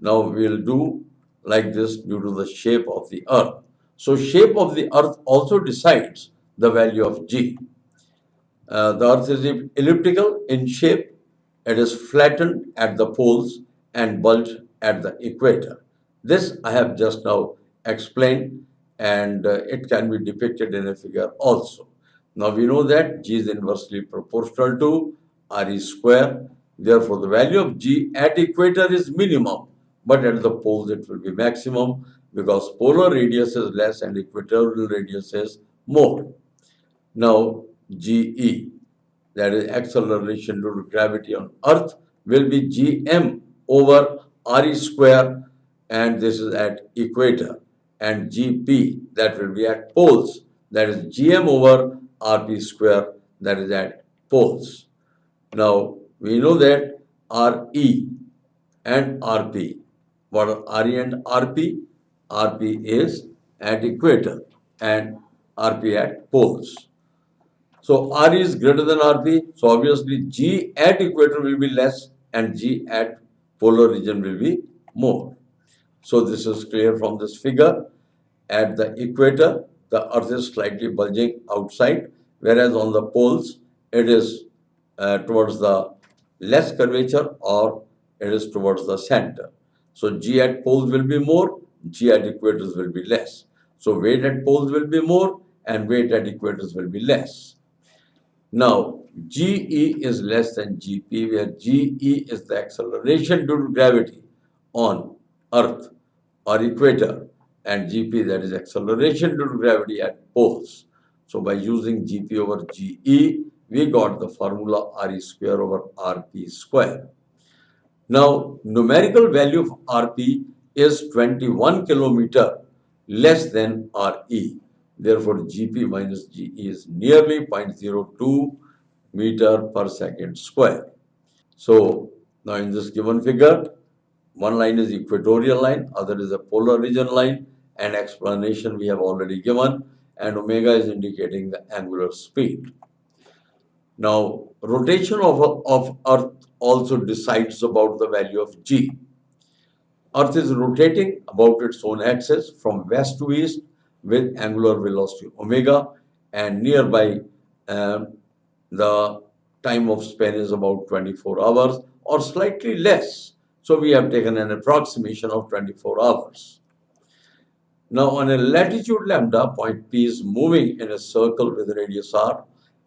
Now we'll do like this due to the shape of the Earth. So shape of the Earth also decides the value of G. The Earth is elliptical in shape. It is flattened at the poles and bulged at the equator. This I have just now explained, and it can be depicted in a figure also. Now we know that G is inversely proportional to RE square. Therefore, the value of G at equator is minimum, but at the poles it will be maximum because polar radius is less and equatorial radius is more. Now, GE, that is acceleration due to gravity on Earth, will be GM over RE square, and this is at equator. And GP, that will be at poles, that is GM over RP square, that is at poles. Now, we know that RE and RP. What are RE and RP? RP is at equator and RP at poles. So RE is greater than RP. So obviously G at equator will be less and G at polar region will be more. So this is clear from this figure. At the equator, the Earth is slightly bulging outside, whereas on the poles, it is towards the less curvature or it is towards the center. So G at poles will be more, G at equators will be less. So weight at poles will be more and weight at equators will be less. Now, GE is less than GP, where GE is the acceleration due to gravity on Earth or equator, and GP, that is acceleration due to gravity at poles. So by using GP over GE, we got the formula RE square over RP square. Now, numerical value of RP is 21 kilometer less than RE. Therefore, GP minus GE is nearly 0.02 meter per second square. So, now in this given figure, one line is equatorial line, other is a polar region line, and explanation we have already given, and omega is indicating the angular speed. Now, rotation of Earth also decides about the value of G. Earth is rotating about its own axis from west to east with angular velocity omega, and nearby the time of span is about 24 hours or slightly less. So we have taken an approximation of 24 hours. Now on a latitude lambda, point P is moving in a circle with radius r.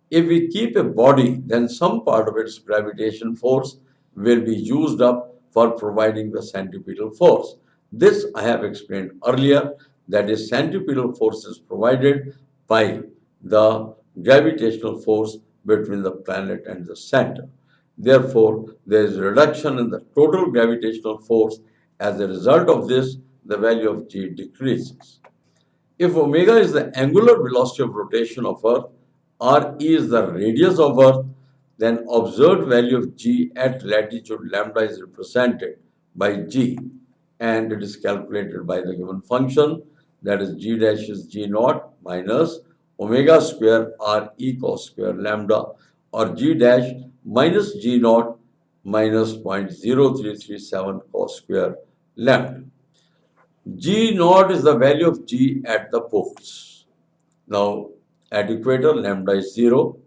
If we keep a body, then some part of its gravitation force will be used up for providing the centripetal force. This I have explained earlier, that is centripetal force is provided by the gravitational force between the planet and the center. Therefore, there is a reduction in the total gravitational force. As a result of this, the value of G decreases. If omega is the angular velocity of rotation of Earth, RE is the radius of Earth, then observed value of G at latitude lambda is represented by G, and it is calculated by the given function, that is G dash is G naught minus omega square RE cos square lambda, or G dash minus G naught minus 0.0337 cos square lambda. G naught is the value of G at the poles. Now, at equator, lambda is 0.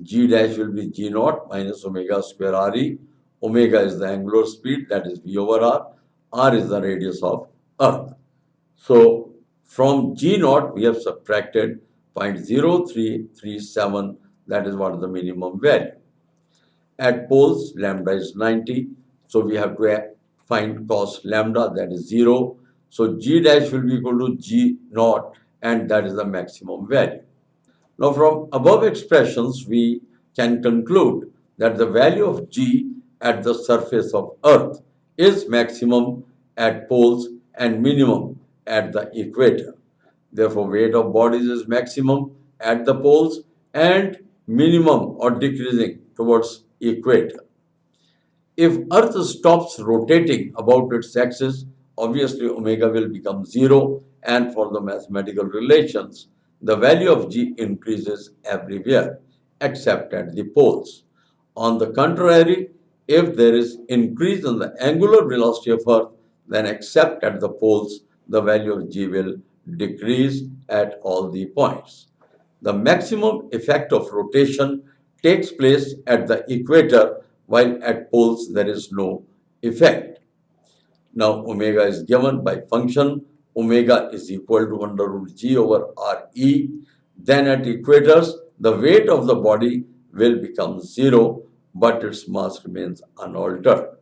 G dash will be G naught minus omega square Re. Omega is the angular speed, that is V over R. R is the radius of Earth. So, from G naught, we have subtracted 0.0337, that is what is the minimum value. At poles, lambda is 90. So, we have to find cos lambda, that is 0. So, G dash will be equal to G naught, and that is the maximum value. Now, from above expressions, we can conclude that the value of G at the surface of Earth is maximum at poles and minimum at the equator. Therefore, weight of bodies is maximum at the poles and minimum or decreasing towards equator. If Earth stops rotating about its axis, obviously omega will become 0, and for the mathematical relations, the value of G increases everywhere except at the poles. On the contrary, if there is increase in the angular velocity of Earth, then except at the poles, the value of G will decrease at all the points. The maximum effect of rotation takes place at the equator, while at poles there is no effect. Now, omega is given by function. Omega is equal to under root G over Re. Then at equators, the weight of the body will become zero, but its mass remains unaltered.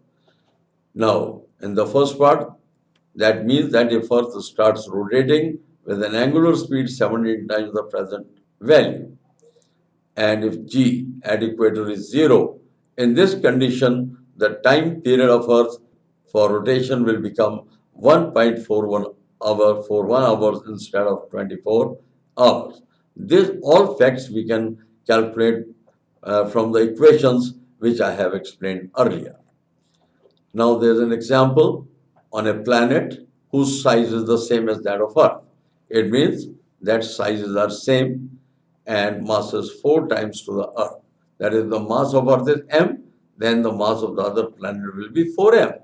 Now, in the first part, that means that if Earth starts rotating with an angular speed 17 times the present value, and if G at equator is 0, in this condition, the time period of Earth for rotation will become 1.41 hour for 1 hour instead of 24 hours. This all facts we can calculate from the equations which I have explained earlier. Now there is an example on a planet whose size is the same as that of Earth. It means that sizes are same and mass is 4 times to the Earth. That is, the mass of Earth is m, then the mass of the other planet will be 4m.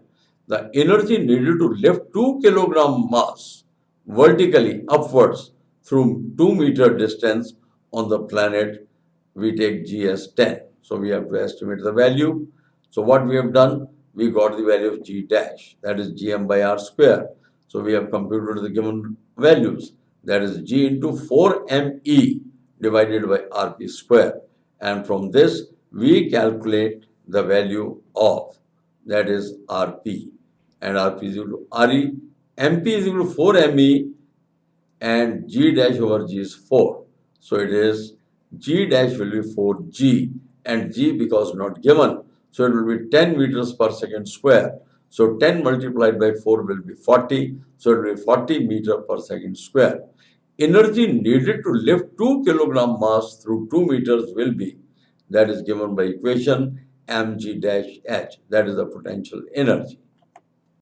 The energy needed to lift 2 kilogram mass vertically upwards through 2-meter distance on the planet, we take G as 10. So we have to estimate the value. So what we have done, we got the value of G dash, that is Gm by R square. So we have computed the given values, that is G into 4me divided by Rp square. And from this, we calculate the value of, that is Rp. And Rp is equal to Re, Mp is equal to 4me, and G dash over G is 4. So it is G dash will be 4G, and G because not given, so it will be 10 meters per second square. So 10 multiplied by 4 will be 40, so it will be 40 meter per second square. Energy needed to lift 2 kilogram mass through 2 meters will be, that is given by equation mg dash h, that is the potential energy.